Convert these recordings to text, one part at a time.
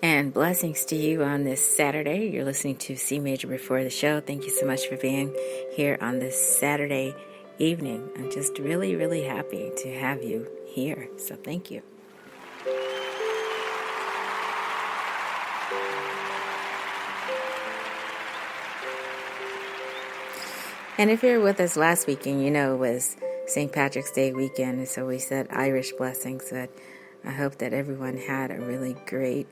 And blessings to you on this Saturday. You're listening to CMajor Before the Show. Thank you so much for being here on this Saturday evening. I'm just really, really happy to have you here. So thank you. And if you were with us last weekend, you know it was St. Patrick's Day weekend. And so we said Irish blessings. But I hope that everyone had a really great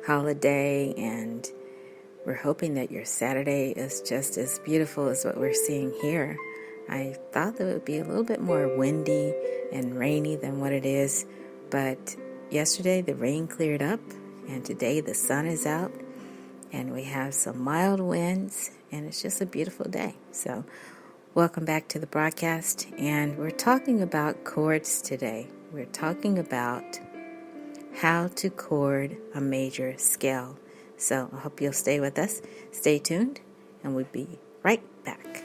holiday, and we're hoping that your Saturday is just as beautiful as what we're seeing here. I thought that it would be a little bit more windy and rainy than what it is, but yesterday the rain cleared up, and today the sun is out, and we have some mild winds, and it's just a beautiful day. So welcome back to the broadcast, and we're talking about chords today. We're talking about how to chord a major scale. So I hope you'll stay with us. Stay tuned, and we'll be right back.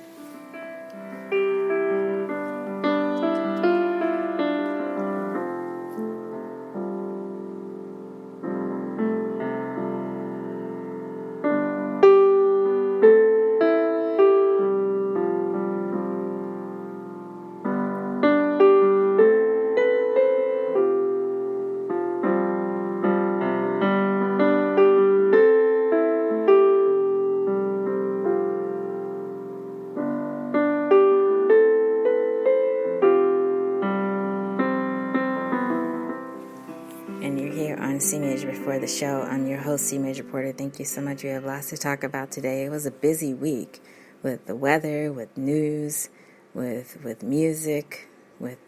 And you're here on CMajor Before the Show. I'm your host, CMajor Porter. Thank you so much. We have lots to talk about today. It was a busy week with the weather, with news, with music, with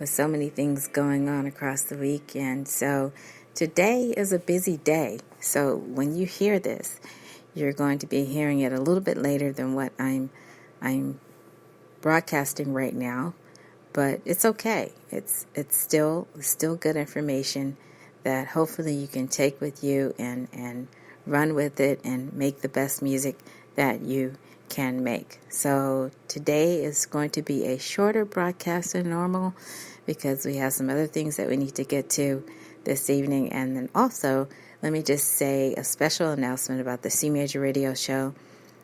so many things going on across the week. And so today is a busy day. So when you hear this, you're going to be hearing it a little bit later than what I'm broadcasting right now. But it's okay. It's still good information that hopefully you can take with you and run with it and make the best music that you can make. So today is going to be a shorter broadcast than normal because we have some other things that we need to get to this evening. And then also, let me just say a special announcement about the CMajor radio show.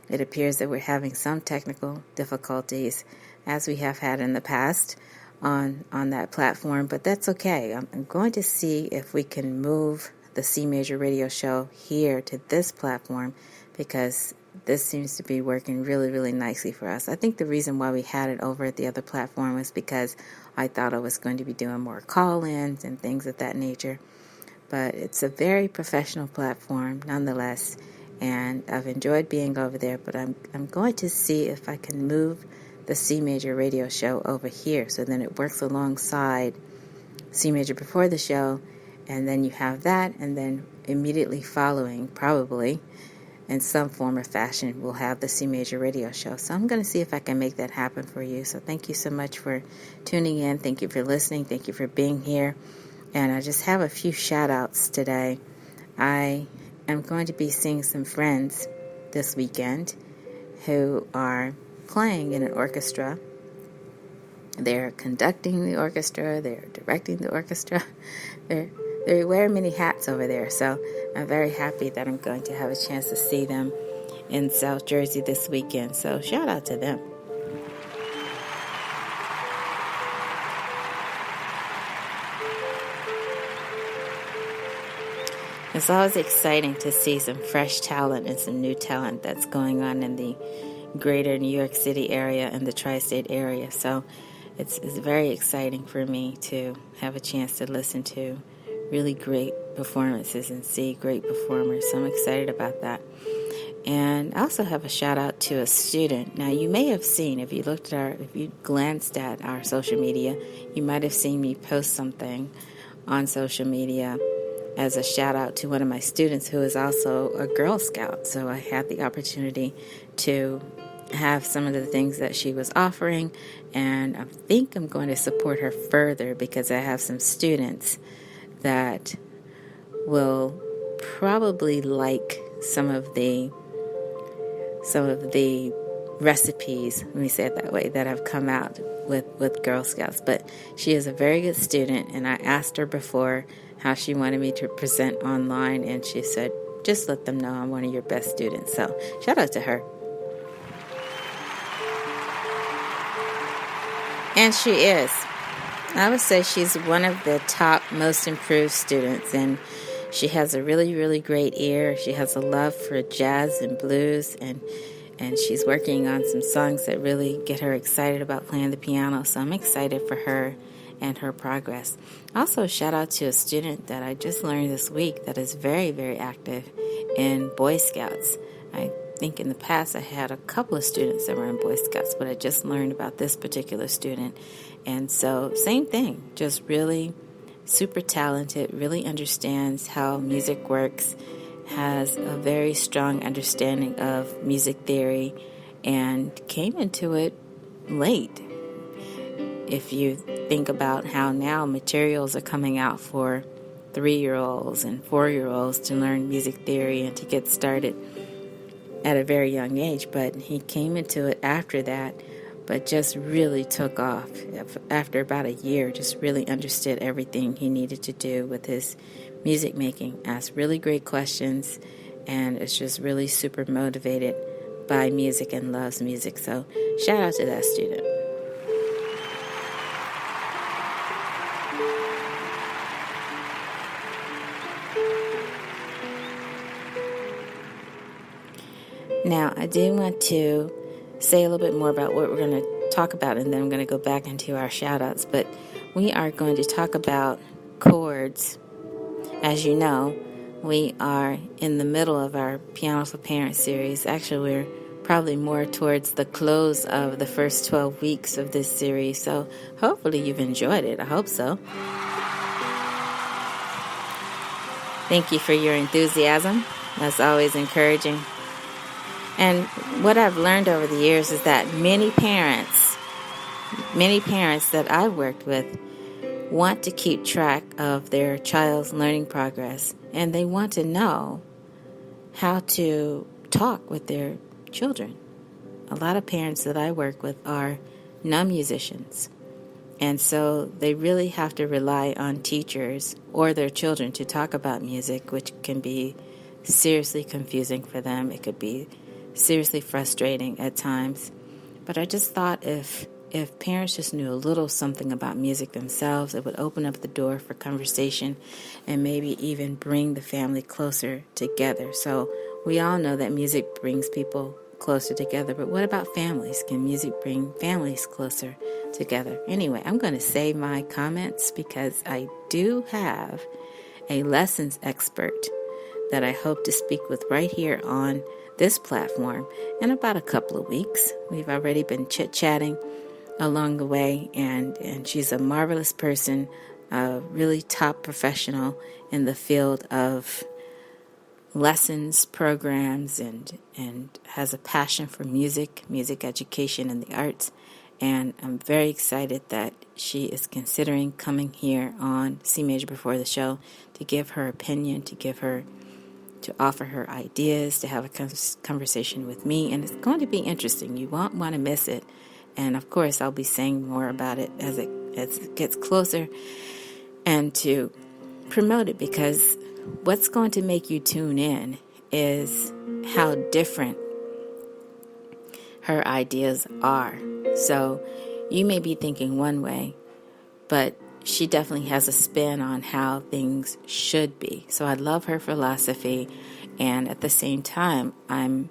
It appears that we're having some technical difficulties, as we have had in the past on that platform, but that's okay. I'm going to see if we can move the CMajor radio show here to this platform because this seems to be working really, really nicely for us. I think the reason why we had it over at the other platform was because I thought I was going to be doing more call-ins and things of that nature, but it's a very professional platform nonetheless, and I've enjoyed being over there, but I'm going to see if I can move the CMajor radio show over here so then it works alongside CMajor Before the Show, and then you have that, and then immediately following, probably in some form or fashion, we'll have the CMajor radio show. So I'm going to see if I can make that happen for you. So thank you so much for tuning in. Thank you for listening. Thank you for being here. And I just have a few shout outs today. I am going to be seeing some friends this weekend who are playing in an orchestra. They're conducting the orchestra, they're directing the orchestra, they're wearing many hats over there. So I'm very happy that I'm going to have a chance to see them in South Jersey this weekend. So shout out to them. It's always exciting to see some fresh talent and some new talent that's going on in the greater New York City area and the tri-state area. So it's very exciting for me to have a chance to listen to really great performances and see great performers. So I'm excited about that. And I also have a shout out to a student. Now you may have seen, if you glanced at our social media, you might have seen me post something on social media as a shout out to one of my students who is also a Girl Scout. So I had the opportunity to have some of the things that she was offering, and I think I'm going to support her further because I have some students that will probably like some of the recipes, let me say it that way, that have come out with Girl Scouts. But she is a very good student, and I asked her before how she wanted me to present online, and she said, just let them know I'm one of your best students. So shout out to her. And she is. I would say she's one of the top, most improved students, and she has a really, really great ear. She has a love for jazz and blues, and she's working on some songs that really get her excited about playing the piano. So I'm excited for her and her progress. Also, shout out to a student that I just learned this week that is very, very active in Boy Scouts. I think in the past I had a couple of students that were in Boy Scouts, but I just learned about this particular student. And so, same thing, just really super talented, really understands how music works, has a very strong understanding of music theory, and came into it late. If you think about how now materials are coming out for 3-year-olds and 4-year-olds to learn music theory and to get started at a very young age, but he came into it after that, but just really took off. After about a year, just really understood everything he needed to do with his music making, asked really great questions, and is just really super motivated by music and loves music. So shout out to that student. Now, I do want to say a little bit more about what we're going to talk about, and then I'm going to go back into our shout-outs. But we are going to talk about chords. As you know, we are in the middle of our Piano for Parents series. Actually, we're probably more towards the close of the first 12 weeks of this series. So hopefully you've enjoyed it. I hope so. Thank you for your enthusiasm. That's always encouraging. And what I've learned over the years is that many parents that I've worked with want to keep track of their child's learning progress, and they want to know how to talk with their children. A lot of parents that I work with are non-musicians, and so they really have to rely on teachers or their children to talk about music, which can be seriously confusing for them. It could be seriously frustrating at times. But I just thought if parents just knew a little something about music themselves, it would open up the door for conversation and maybe even bring the family closer together. So we all know that music brings people closer together, but what about families? Can music bring families closer together? Anyway, I'm going to save my comments because I do have a lessons expert that I hope to speak with right here on this platform in about a couple of weeks. We've already been chit-chatting along the way, and she's a marvelous person, a really top professional in the field of lessons, programs, and has a passion for music education, and the arts. And I'm very excited that she is considering coming here on CMajor Before the Show to give her opinion, to offer her ideas, to have a conversation with me. And it's going to be interesting. You won't want to miss it. And of course, I'll be saying more about it as it gets closer, and to promote it, because what's going to make you tune in is how different her ideas are. So you may be thinking one way, but she definitely has a spin on how things should be. So I love her philosophy, and at the same time, I'm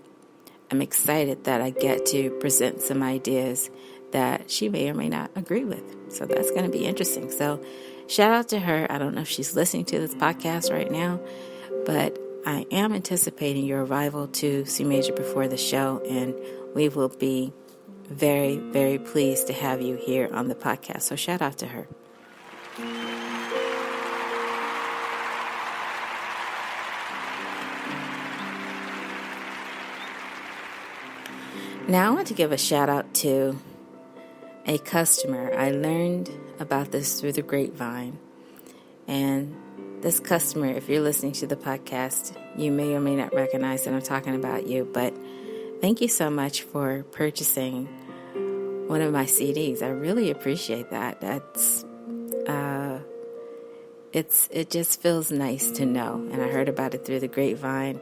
excited that I get to present some ideas that she may or may not agree with. So that's going to be interesting. So shout out to her. I don't know if she's listening to this podcast right now, but I am anticipating your arrival to CMajor Before the Show, and we will be very, very pleased to have you here on the podcast. So shout out to her. Now I want to give a shout out to a customer. I learned about this through the grapevine. And this customer, if you're listening to the podcast, you may or may not recognize that I'm talking about you, but thank you so much for purchasing one of my CDs. I really appreciate that. it just feels nice to know. And I heard about it through the grapevine.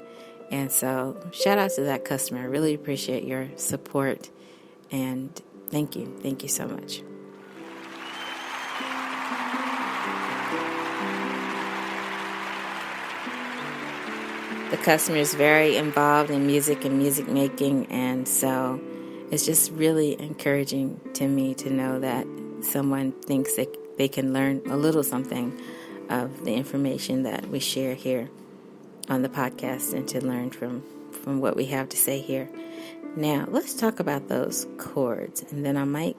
And so shout out to that customer. I really appreciate your support. And thank you. Thank you so much. The customer is very involved in music and music making, and so it's just really encouraging to me to know that someone thinks that they can learn a little something of the information that we share here on the podcast and to learn from what we have to say here. Now, let's talk about those chords, and then I might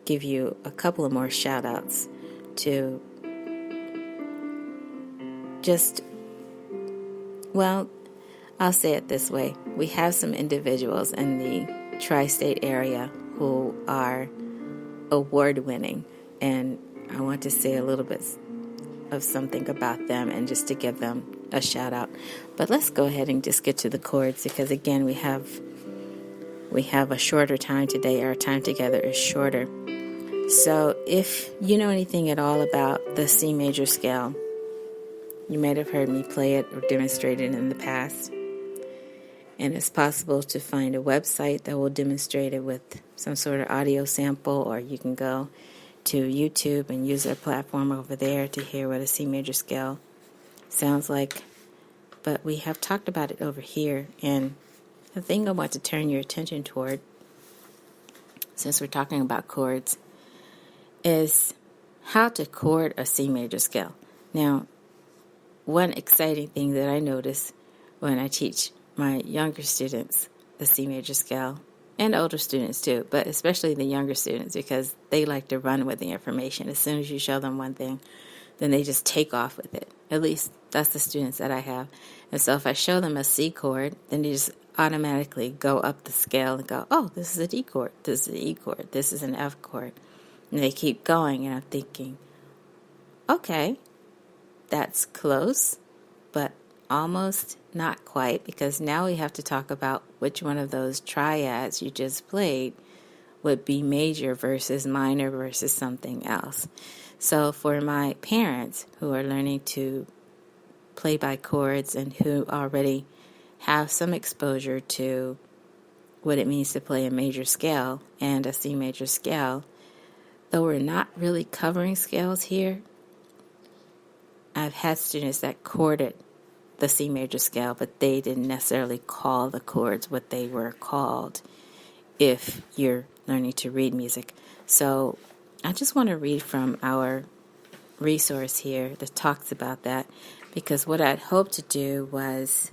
give you a couple of more shout outs to just, well, I'll say it this way. We have some individuals in the tri-state area who are award-winning, and I want to say a little bit of something about them and just to give them a shout-out. But let's go ahead and just get to the chords because, again, we have a shorter time today. Our time together is shorter. So if you know anything at all about the C major scale, you might have heard me play it or demonstrate it in the past. And it's possible to find a website that will demonstrate it with some sort of audio sample, or you can go to YouTube and use their platform over there to hear what a C major scale sounds like. But we have talked about it over here, and the thing I want to turn your attention toward, since we're talking about chords, is how to chord a C major scale. Now, one exciting thing that I notice when I teach my younger students the C major scale, and older students too, but especially the younger students, because they like to run with the information. As soon as you show them one thing, then they just take off with it. At least that's the students that I have. And so if I show them a C chord, then they just automatically go up the scale and go, oh, this is a D chord, this is an E chord, this is an F chord. And they keep going, and I'm thinking, okay, that's close, but almost not quite, because now we have to talk about which one of those triads you just played would be major versus minor versus something else. So for my parents who are learning to play by chords and who already have some exposure to what it means to play a major scale and a C major scale, though we're not really covering scales here, I've had students that chorded the C major scale, but they didn't necessarily call the chords what they were called if you're learning to read music. So I just want to read from our resource here that talks about that, because what I'd hoped to do was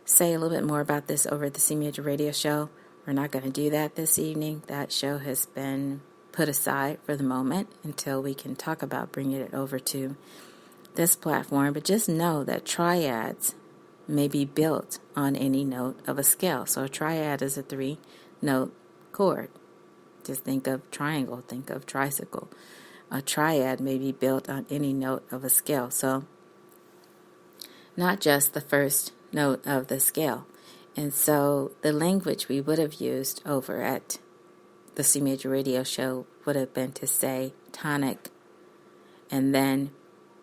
say a little bit more about this over at the CMajor radio show. We're not going to do that this evening. That show has been put aside for the moment until we can talk about bringing it over to this platform. But just know that triads may be built on any note of a scale. So a triad is a 3-note chord. Just think of triangle, think of tricycle. A triad may be built on any note of a scale. So not just the first note of the scale. And so the language we would have used over at the CMajor radio show would have been to say tonic and then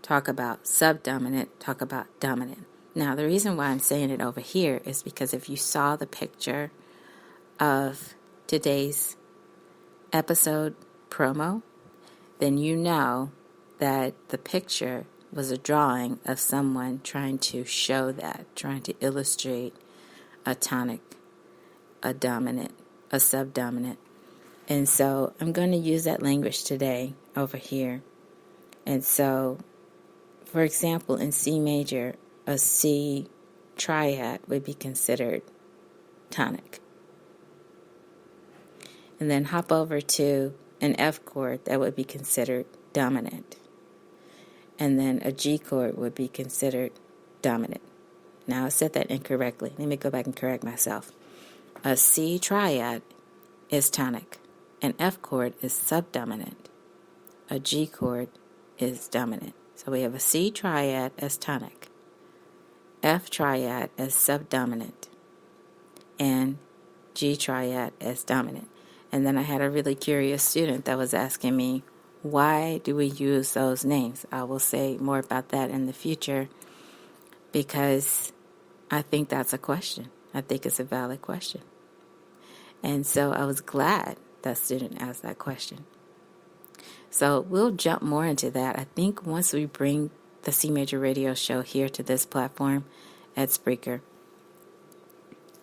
talk about subdominant, talk about dominant. Now, the reason why I'm saying it over here is because if you saw the picture of today's episode promo, then you know that the picture was a drawing of someone trying to show that, trying to illustrate a tonic, a dominant, a subdominant. And so I'm going to use that language today over here. And so, for example, in C major, a C triad would be considered tonic. And then hop over to an F chord, that would be considered dominant. And then a G chord would be considered dominant. Now, I said that incorrectly. Let me go back and correct myself. A C triad is tonic. An F chord is subdominant. A G chord is dominant. So we have a C triad as tonic, F triad as subdominant, and G triad as dominant. And then I had a really curious student that was asking me, why do we use those names? I will say more about that in the future because I think that's a question. I think it's a valid question. And so I was glad that student asked that question. So we'll jump more into that. I think once we bring the CMajor radio show here to this platform at Spreaker,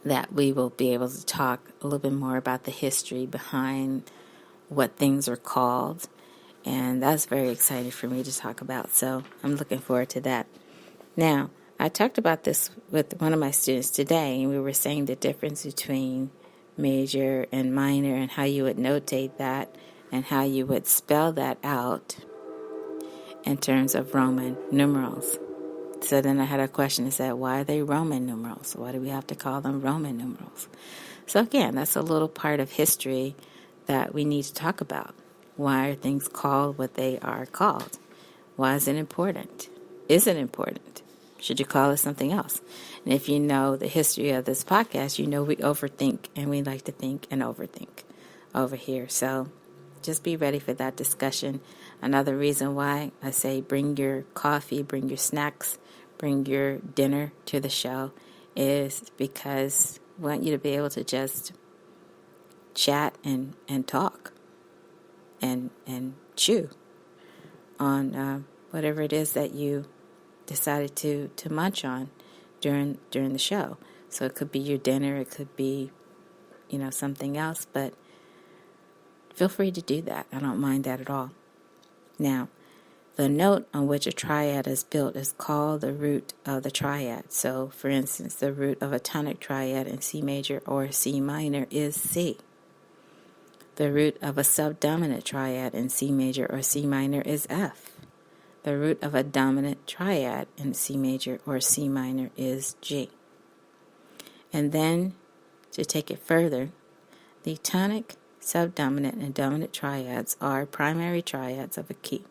that we will be able to talk a little bit more about the history behind what things are called. And that's very exciting for me to talk about. So I'm looking forward to that. Now, I talked about this with one of my students today, and we were saying the difference between major and minor and how you would notate that and how you would spell that out in terms of Roman numerals. So then I had a question that said, why are they Roman numerals? Why do we have to call them Roman numerals? So again, that's a little part of history that we need to talk about. Why are things called what they are called? Why is it important? Is it important? Should you call it something else? And if you know the history of this podcast, you know we overthink and we like to think and overthink over here. So just be ready for that discussion. Another reason why I say bring your coffee, bring your snacks, bring your dinner to the show is because we want you to be able to just chat and talk and chew on whatever it is that you decided to munch on during the show. So it could be your dinner, it could be, something else, but feel free to do that. I don't mind that at all. Now, the note on which a triad is built is called the root of the triad. So, for instance, the root of a tonic triad in C major or C minor is C. The root of a subdominant triad in C major or C minor is F. The root of a dominant triad in C major or C minor is G. And then, to take it further, the tonic, subdominant, and dominant triads are primary triads of a key.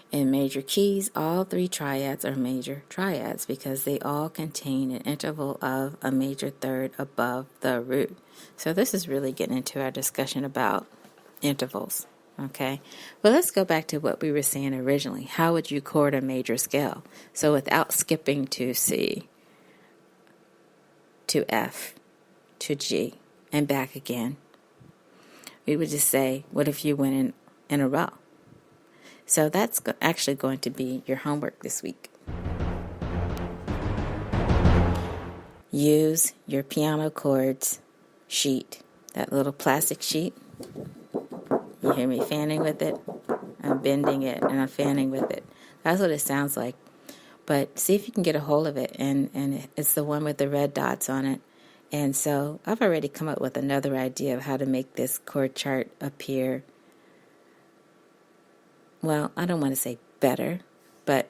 In major keys, all three triads are major triads because they all contain an interval of a major third above the root. So this is really getting into our discussion about intervals. Okay, well, let's go back to what we were saying originally. How would you chord a major scale? So without skipping to C, to F, to G, and back again, we would just say, what if you went in a row? So that's actually going to be your homework this week. Use your piano chords sheet, that little plastic sheet. You hear me fanning with it? I'm bending it and I'm fanning with it. That's what it sounds like. But see if you can get a hold of it. And it's the one with the red dots on it. And so I've already come up with another idea of how to make this chord chart appear. Well, I don't want to say better, but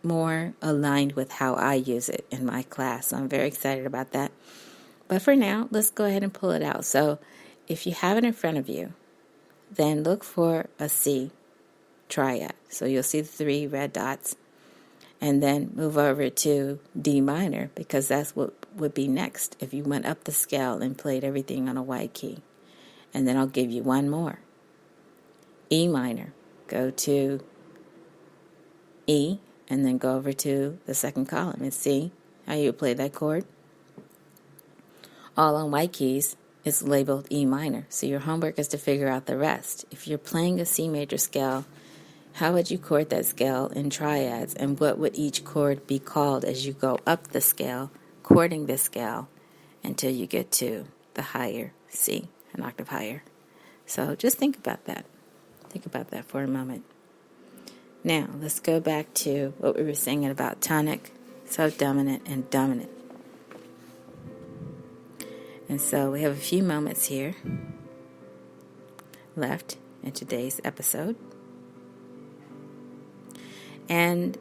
more aligned with how I use it in my class. So I'm very excited about that. But for now, let's go ahead and pull it out. So if you have it in front of you, then look for a C triad. So you'll see the three red dots. And then move over to D minor because that's what would be next if you went up the scale and played everything on a white key. And then I'll give you one more. E minor. Go to E and then go over to the second column and see how you play that chord. All on white keys is labeled E minor. So your homework is to figure out the rest. If you're playing a C major scale, how would you chord that scale in triads, and what would each chord be called as you go up the scale, chording the scale until you get to the higher C, an octave higher. So just think about that. Think about that for a moment. Now, let's go back to what we were saying about tonic, subdominant, and dominant. And so we have a few moments here left in today's episode. And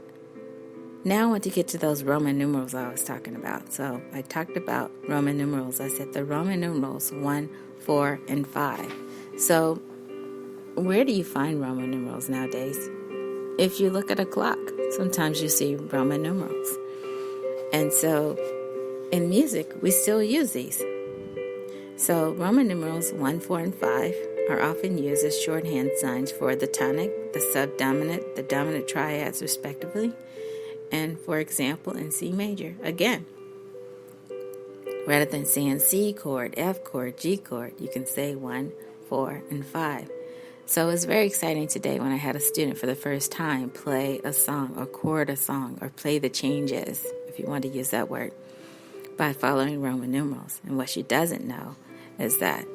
now I want to get to those Roman numerals I was talking about. So I talked about Roman numerals. I said the Roman numerals 1, 4, and 5. So where do you find Roman numerals nowadays? If you look at a clock, sometimes you see Roman numerals. And so in music, we still use these. So Roman numerals 1, 4, and 5 are often used as shorthand signs for the tonic, the subdominant, the dominant triads respectively, and for example in C major, again, rather than saying C chord, F chord, G chord, you can say 1, 4, and 5. So it was very exciting today when I had a student for the first time play a song or chord a song or play the changes, if you want to use that word, by following Roman numerals. And what she doesn't know is that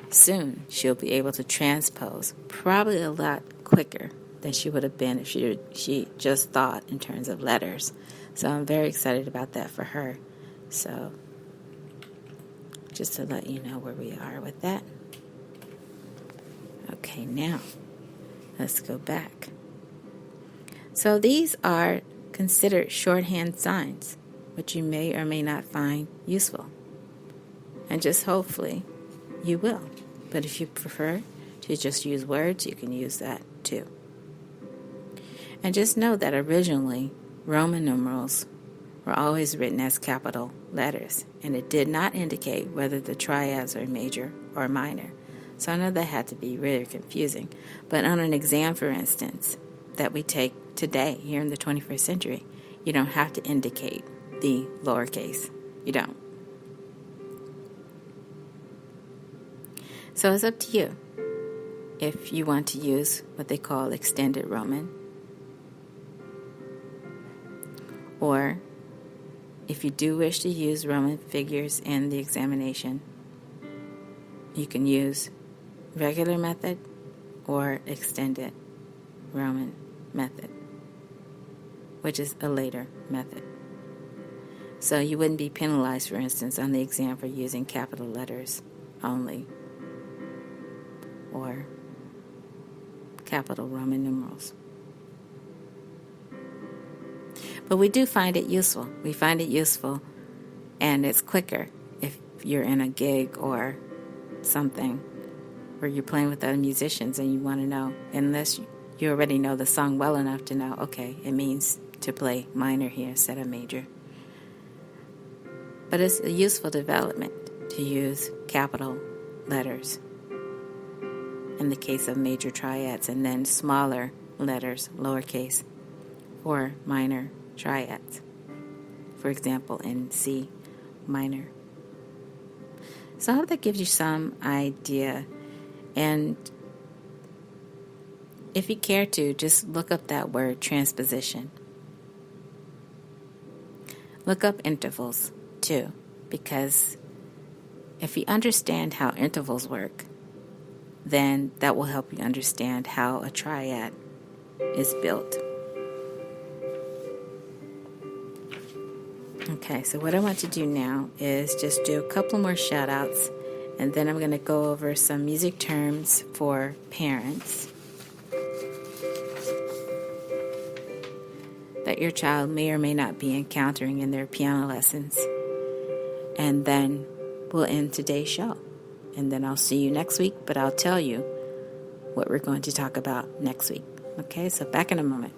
soon she'll be able to transpose probably a lot quicker than she would have been if she just thought in terms of letters. So I'm very excited about that for her. So just to let you know where we are with that. Okay, now let's go back. So these are considered shorthand signs, which you may or may not find useful. And just hopefully you will. But if you prefer to just use words, you can use that too. And just know that originally Roman numerals were always written as capital letters, and it did not indicate whether the triads are major or minor. So I know that had to be really confusing. But on an exam, for instance, that we take today here in the 21st century, you don't have to indicate the lowercase. You don't. So it's up to you if you want to use what they call extended Roman, or if you do wish to use Roman figures in the examination, you can use regular method or extended Roman method, which is a later method. So you wouldn't be penalized, for instance, on the exam for using capital letters only or capital Roman numerals. But we do find it useful. We find it useful, and it's quicker if you're in a gig or something where you're playing with other musicians and you want to know, unless you already know the song well enough to know, okay, it means to play minor here instead of major. But it's a useful development to use capital letters in the case of major triads, and then smaller letters, lowercase, for minor triads. For example, in C minor. So I hope that gives you some idea. And if you care to, just look up that word transposition. Look up intervals too, because if you understand how intervals work, then that will help you understand how a triad is built. Okay, so what I want to do now is just do a couple more shout outs, and then I'm going to go over some music terms for parents that your child may or may not be encountering in their piano lessons. And then we'll end today's show. And then I'll see you next week, but I'll tell you what we're going to talk about next week. Okay, so back in a moment.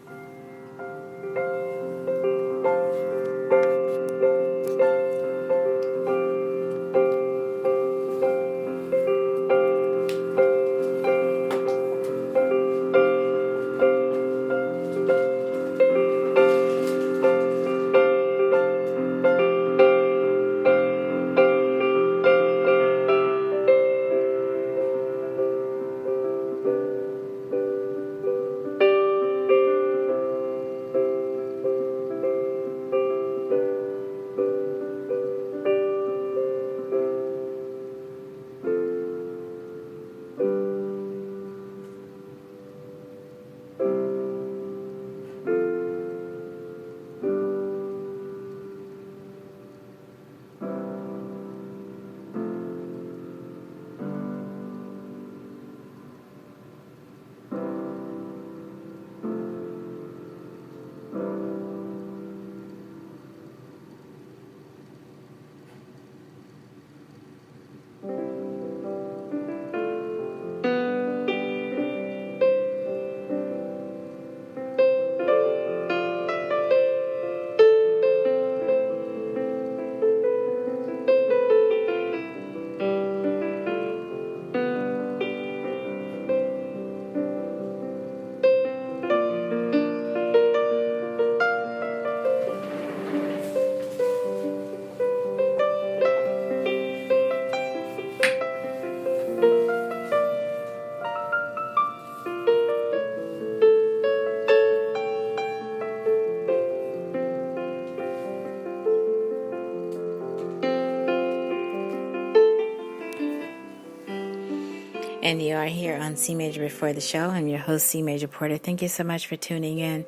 And you are here on CMajor Before the Show. I'm your host, CMajor Porter. Thank you so much for tuning in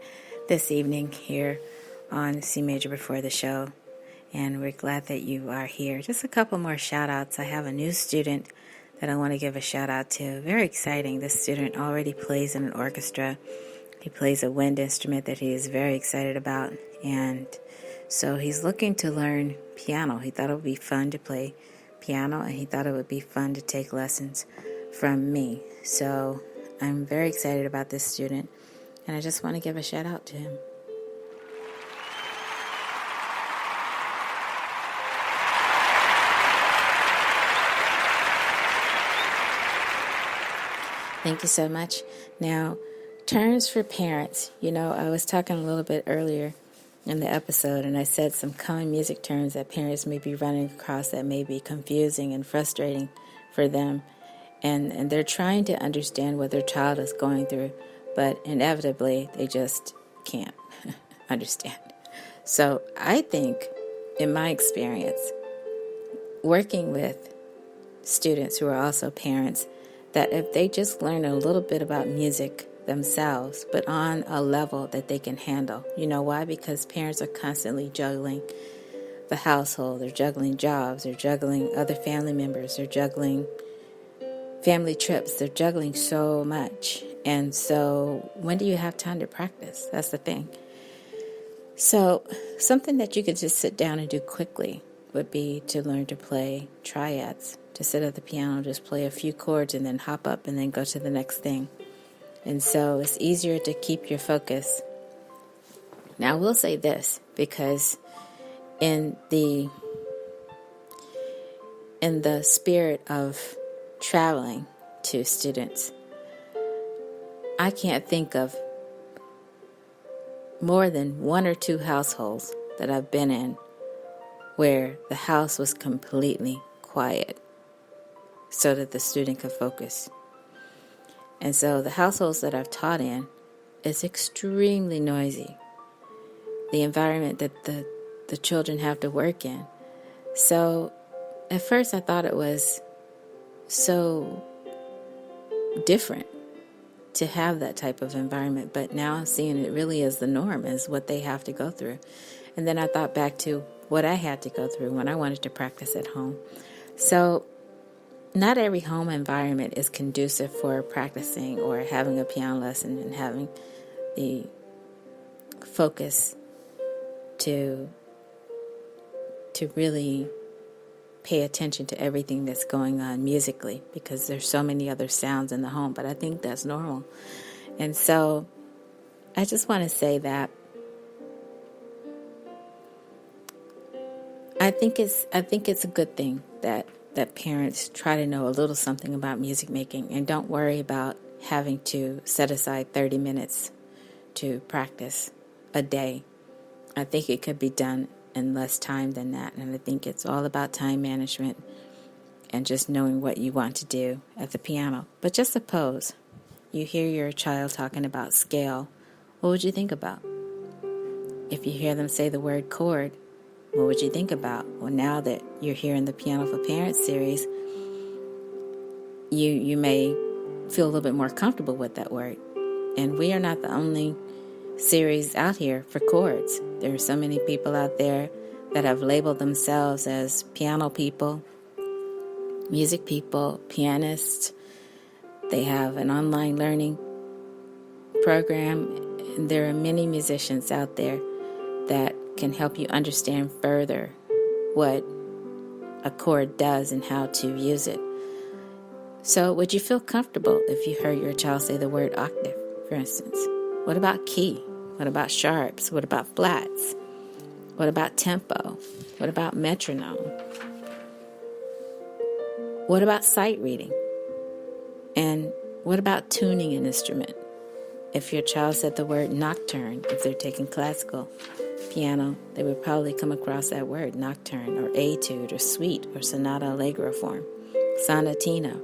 this evening here on CMajor Before the Show. And we're glad that you are here. Just a couple more shout outs. I have a new student that I want to give a shout out to. Very exciting. This student already plays in an orchestra. He plays a wind instrument that he is very excited about. And so he's looking to learn piano. He thought it would be fun to play piano, and he thought it would be fun to take lessons from me. So I'm very excited about this student, and I just want to give a shout out to him. Thank you so much. Now, terms for parents. You know, I was talking a little bit earlier in the episode, and I said some common music terms that parents may be running across that may be confusing and frustrating for them. And they're trying to understand what their child is going through, but inevitably they just can't understand. So I think, in my experience, working with students who are also parents, that if they just learn a little bit about music themselves, but on a level that they can handle. You know why? Because parents are constantly juggling the household. They're juggling jobs. They're juggling other family members. They're juggling family trips. They're juggling so much. And so when do you have time to practice? That's the thing. So something that you could just sit down and do quickly would be to learn to play triads. To sit at the piano, just play a few chords and then hop up and then go to the next thing. And so it's easier to keep your focus. Now, I will say this, because in the spirit of traveling to students, I can't think of more than one or two households that I've been in where the house was completely quiet so that the student could focus. And so the households that I've taught in is extremely noisy. The environment that the children have to work in. So at first I thought it was so different to have that type of environment, but now I'm seeing it really as the norm, is what they have to go through. And then I thought back to what I had to go through when I wanted to practice at home. So not every home environment is conducive for practicing or having a piano lesson and having the focus to really pay attention to everything that's going on musically, because there's so many other sounds in the home. But I think that's normal. And so I just want to say that I think it's a good thing that parents try to know a little something about music making and don't worry about having to set aside 30 minutes to practice a day. I think it could be done in less time than that, and I think it's all about time management and just knowing what you want to do at the piano. But just suppose you hear your child talking about scale, what would you think about? If you hear them say the word chord, what would you think about? Well, now that you're here in the Piano for Parents series, you may feel a little bit more comfortable with that word. And we are not the only series out here for chords. There are so many people out there that have labeled themselves as piano people, music people, pianists. They have an online learning program. And there are many musicians out there that can help you understand further what a chord does and how to use it. So would you feel comfortable if you heard your child say the word octave, for instance? What about key? What about sharps? What about flats? What about tempo? What about metronome? What about sight reading? And what about tuning an instrument? If your child said the word nocturne, if they're taking classical piano, they would probably come across that word, nocturne, or etude, or suite, or sonata allegro form, sonatino,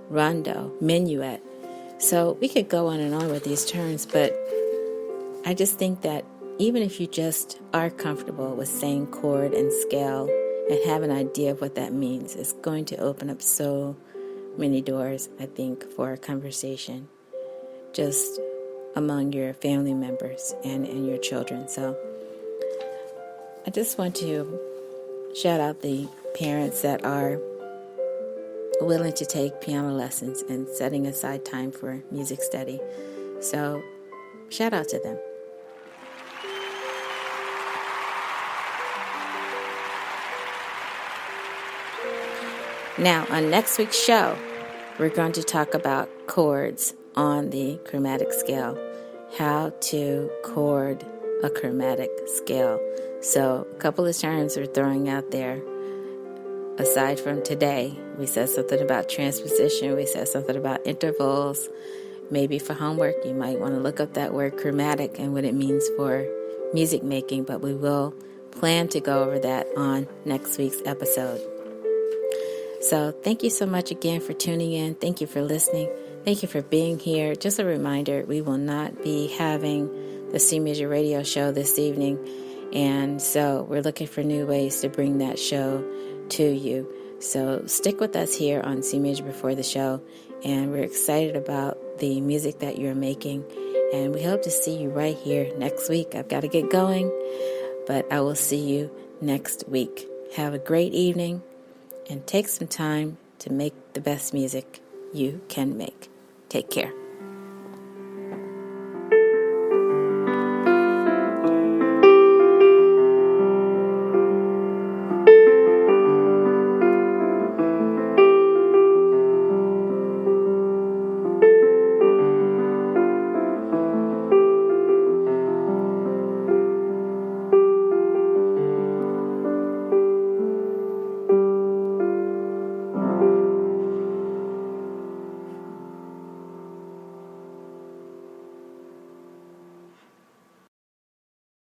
rondo, minuet. So we could go on and on with these terms, but I just think that even if you just are comfortable with saying chord and scale and have an idea of what that means, it's going to open up so many doors, I think, for a conversation just among your family members and your children. So I just want to shout out the parents that are willing to take piano lessons and setting aside time for music study. So shout out to them. Now, on next week's show, we're going to talk about chords on the chromatic scale, how to chord a chromatic scale. So a couple of terms we're throwing out there. Aside from today, we said something about transposition, we said something about intervals. Maybe for homework, you might want to look up that word chromatic and what it means for music making, but we will plan to go over that on next week's episode. So thank you so much again for tuning in. Thank you for listening. Thank you for being here. Just a reminder, we will not be having the CMajor radio show this evening. And so we're looking for new ways to bring that show to you. So stick with us here on CMajor Before the Show. And we're excited about the music that you're making. And we hope to see you right here next week. I've got to get going, but I will see you next week. Have a great evening. And take some time to make the best music you can make. Take care.